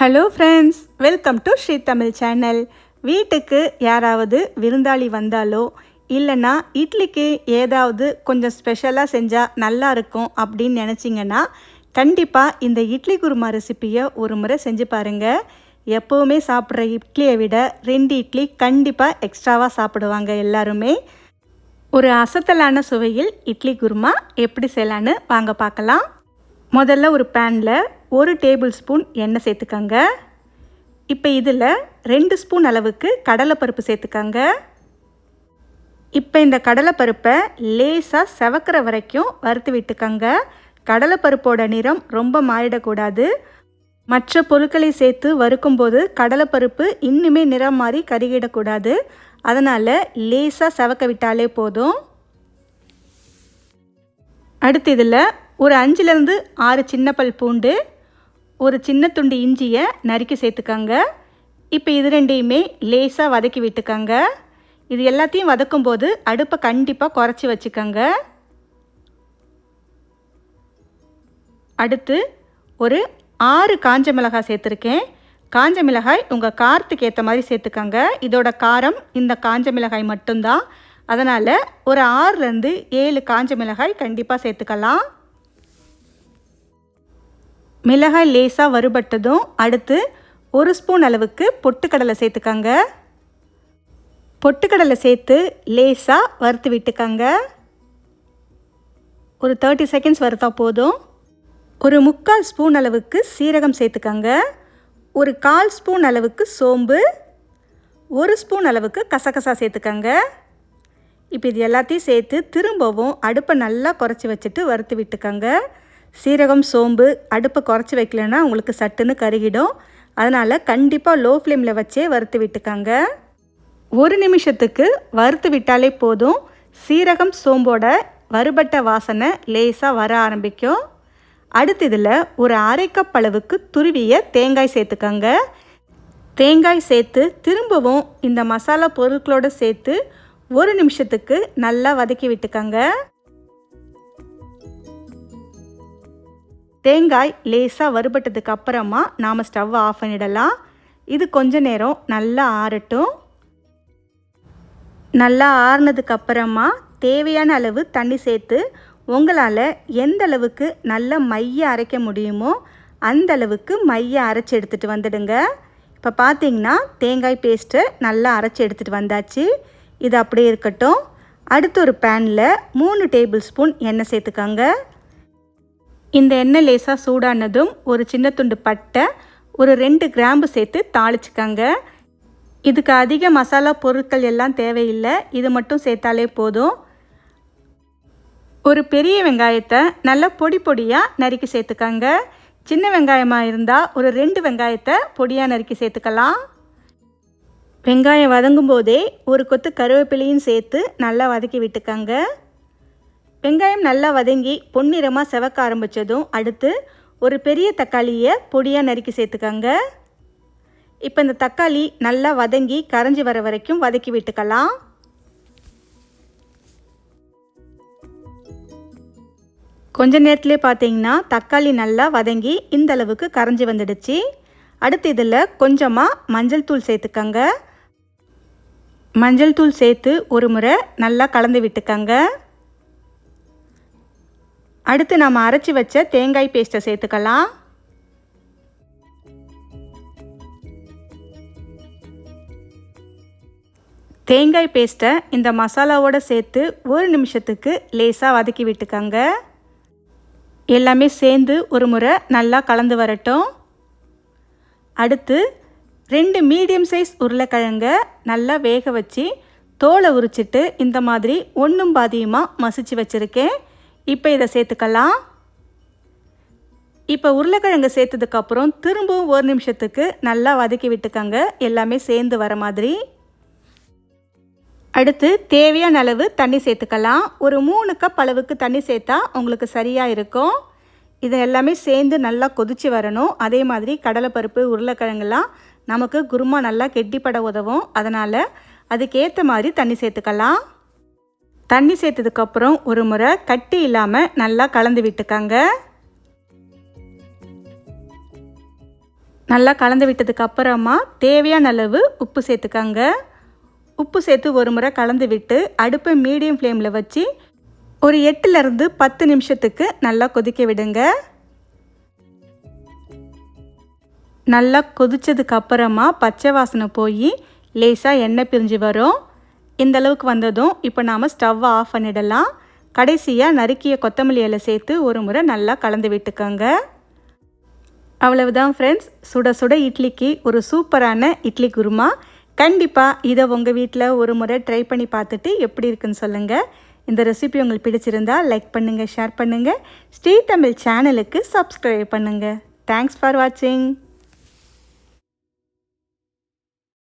Hello friends, welcome to Sri Tamil channel. வீட்டுக்கு யாராவது விருந்தாளி வந்தாலோ இல்லைன்னா இட்லிக்கு ஏதாவது கொஞ்சம் ஸ்பெஷலாக செஞ்சால் நல்லா இருக்கும் அப்படின்னு நினச்சிங்கன்னா கண்டிப்பாக இந்த இட்லி குருமா ரெசிப்பியை ஒரு முறை செஞ்சு பாருங்கள். எப்போவுமே சாப்பிட்ற இட்லியை விட 2 இட்லி கண்டிப்பாக எக்ஸ்ட்ராவாக சாப்பிடுவாங்க எல்லாருமே. ஒரு அசத்தலான சுவையில் இட்லி குருமா எப்படி செய்யலான்னு வாங்க பார்க்கலாம். முதல்ல ஒரு பேனில் 1 டேபிள் ஸ்பூன் எண்ணெய் சேர்த்துக்கங்க. இப்போ இதில் 2 ஸ்பூன் அளவுக்கு கடலைப்பருப்பு சேர்த்துக்கங்க. இப்போ இந்த கடலைப்பருப்பை லேசாக செவக்கிற வரைக்கும் வறுத்து விட்டுக்கங்க. கடலைப்பருப்போட நிறம் ரொம்ப மாறிடக்கூடாது. மற்ற பொருட்களை சேர்த்து வறுக்கும்போது கடலைப்பருப்பு இன்னுமே நிறம் மாறி கருகிடக்கூடாது. அதனால் லேசாக செவக்க விட்டாலே போதும். அடுத்து இதில் ஒரு 5லேருந்து 6 சின்ன பல் பூண்டு, ஒரு சின்ன துண்டு இஞ்சியை நறுக்கி சேர்த்துக்கங்க. இப்போ இது ரெண்டையுமே லேசாக வதக்கி விட்டுக்கங்க. இது எல்லாத்தையும் வதக்கும்போது அடுப்பை கண்டிப்பாக குறைச்சி வச்சுக்கோங்க. அடுத்து ஒரு 6 காஞ்ச மிளகாய் சேர்த்துருக்கேன். காஞ்ச மிளகாய் உங்கள் காரத்துக்கு ஏற்ற மாதிரி சேர்த்துக்கங்க. இதோட காரம் இந்த காஞ்ச மிளகாய் மட்டும்தான். அதனால் ஒரு 6லேருந்து 7 காஞ்ச மிளகாய் கண்டிப்பாக சேர்த்துக்கலாம். மிளகாய் லேசாக வறுபட்டதும் அடுத்து 1 ஸ்பூன் அளவுக்கு பொட்டுக்கடலை சேர்த்துக்கங்க. பொட்டுக்கடலை சேர்த்து லேசாக வறுத்து விட்டுக்கங்க. ஒரு 30 செகண்ட்ஸ் வறுத்தா போதும். ஒரு 3/4 ஸ்பூன் அளவுக்கு சீரகம் சேர்த்துக்கங்க. ஒரு 1/4 ஸ்பூன் அளவுக்கு சோம்பு, 1 ஸ்பூன் அளவுக்கு கசகசா சேர்த்துக்கங்க. இப்போ இது எல்லாத்தையும் சேர்த்து திரும்பவும் அடுப்பை நல்லா குறைச்சி வச்சுட்டு வறுத்து விட்டுக்கங்க. சீரகம் சோம்பு அடுப்பை குறைச்சி வைக்கலன்னா உங்களுக்கு சட்டுன்னு கருகிடும். அதனால் கண்டிப்பாக லோ ஃப்ளேமில் வச்சே வறுத்து விட்டுக்கங்க. 1 நிமிஷத்துக்கு வறுத்து விட்டாலே போதும். சீரகம் சோம்போட வறுபட்ட வாசனை லேசாக வர ஆரம்பிக்கும். அடுத்து இதில் ஒரு 1/2 கப் அளவுக்கு துருவிய தேங்காய் சேர்த்துக்கங்க. தேங்காய் சேர்த்து திரும்பவும் இந்த மசாலா பொருட்களோடு சேர்த்து 1 நிமிஷத்துக்கு நல்லா வதக்கி விட்டுக்கங்க. தேங்காய் லேசாக வறுபட்டதுக்கு அப்புறமா நாம் ஸ்டவ்வை ஆஃப் பண்ணிடலாம். இது கொஞ்ச நேரம் நல்லா ஆறட்டும். நல்லா ஆறுனதுக்கு அப்புறமா தேவையான அளவு தண்ணி சேர்த்து உங்களால் எந்த அளவுக்கு நல்ல மைய அரைக்க முடியுமோ அந்த அளவுக்கு மைய அரைச்சி எடுத்துகிட்டு வந்துடுங்க. இப்போ பார்த்தீங்கன்னா தேங்காய் பேஸ்ட்டு நல்லா அரைச்சி எடுத்துகிட்டு வந்தாச்சு. இது அப்படியே இருக்கட்டும். அடுத்து ஒரு பேனில் 3 டேபிள் ஸ்பூன் எண்ணெய் சேர்த்துக்கங்க. இந்த எண்ணெய் லேசாக சூடானதும் ஒரு சின்ன துண்டு பட்டை, ஒரு 2 கிராம்பு சேர்த்து தாளிச்சுக்கங்க. இதுக்கு அதிக மசாலா பொருட்கள் எல்லாம் தேவையில்லை. இது மட்டும் சேர்த்தாலே போதும். ஒரு பெரிய வெங்காயத்தை நல்லா பொடி பொடியாக நறுக்கி சேர்த்துக்கங்க. சின்ன வெங்காயமாக இருந்தால் ஒரு 2 வெங்காயத்தை பொடியாக நறுக்கி சேர்த்துக்கலாம். வெங்காயம் வதங்கும் போதே ஒரு கொத்து கருவேப்பிலையும் சேர்த்து நல்லா வதக்கி விட்டுக்கங்க. வெங்காயம் நல்லா வதங்கி பொன்னிறமாக செவக்க ஆரம்பித்ததும் அடுத்து ஒரு பெரிய தக்காளியை பொடியாக நறுக்கி சேர்த்துக்கங்க. இப்போ இந்த தக்காளி நல்லா வதங்கி கரைஞ்சி வர வரைக்கும் வதக்கி விட்டுக்கலாம். கொஞ்ச நேரத்துலேயே பார்த்தீங்கன்னா தக்காளி நல்லா வதங்கி இந்த அளவுக்கு கரைஞ்சி வந்துடுச்சு. அடுத்து இதில் கொஞ்சமாக மஞ்சள் தூள் சேர்த்துக்கங்க. மஞ்சள் தூள் சேர்த்து ஒரு முறை நல்லா கலந்து விட்டுக்கங்க. அடுத்து நம்ம அரைச்சி வச்ச தேங்காய் பேஸ்ட்டை சேர்த்துக்கலாம். தேங்காய் பேஸ்ட்டை இந்த மசாலாவோடு சேர்த்து 1 நிமிஷத்துக்கு லேசாக வதக்கி விட்டுக்கங்க. எல்லாமே சேர்ந்து ஒரு முறை நல்லா கலந்து வரட்டும். அடுத்து 2 மீடியம் சைஸ் உருளைக்கிழங்க நல்லா வேக வச்சு தோலை உரிச்சிட்டு இந்த மாதிரி 1 பாதியமாக மசிச்சு வச்சுருக்கேன். இப்போ இதை சேர்த்துக்கலாம். இப்போ உருளைக்கிழங்கு சேர்த்ததுக்கப்புறம் திரும்பவும் 1 நிமிஷத்துக்கு நல்லா வதக்கி விட்டுக்கங்க. எல்லாமே சேர்ந்து வர மாதிரி. அடுத்து தேவையான அளவு தண்ணி சேர்த்துக்கலாம். ஒரு 3 கப் அளவுக்கு தண்ணி சேர்த்தா உங்களுக்கு சரியாக இருக்கும். இது எல்லாமே சேர்ந்து நல்லா கொதித்து வரணும். அதே மாதிரி கடலைப்பருப்பு உருளைக்கிழங்குலாம் நமக்கு குருமா நல்லா கெட்டிப்பட உதவும். அதனால் அதுக்கேற்ற மாதிரி தண்ணி சேர்த்துக்கலாம். தண்ணி சேர்த்ததுக்கப்புறம் ஒரு முறை கட்டி இல்லாமல் நல்லா கலந்து விட்டுக்கங்க. நல்லா கலந்து விட்டதுக்கு அப்புறமா தேவையான அளவு உப்பு சேர்த்துக்கங்க. உப்பு சேர்த்து ஒரு முறை கலந்து விட்டு அடுப்பை மீடியம் ஃப்ளேமில் வச்சு ஒரு 8லேருந்து 10 நிமிஷத்துக்கு நல்லா கொதிக்க விடுங்க. நல்லா கொதிச்சதுக்கு அப்புறமா பச்சை வாசனை போய் லேசாக எண்ணெய் பிரிஞ்சு வரும். இந்த அளவுக்கு வந்ததும் இப்போ நாம் ஸ்டவ்வை ஆஃப் பண்ணிடலாம். கடைசியாக நறுக்கிய கொத்தமல்லி இலை சேர்த்து ஒரு முறை நல்லா கலந்து விட்டுக்கோங்க. அவ்வளவுதான் ஃப்ரெண்ட்ஸ், சுட சுட இட்லிக்கு ஒரு சூப்பரான இட்லி குருமா. கண்டிப்பாக இதை உங்கள் வீட்டில் ஒரு முறை ட்ரை பண்ணி பார்த்துட்டு எப்படி இருக்குன்னு சொல்லுங்கள். இந்த ரெசிபி உங்களுக்கு பிடிச்சிருந்தால் லைக் பண்ணுங்கள், ஷேர் பண்ணுங்கள். ஸ்ரீ தமிழ் சேனலுக்கு சப்ஸ்கிரைப் பண்ணுங்கள். தேங்க்ஸ் ஃபார் வாட்சிங்.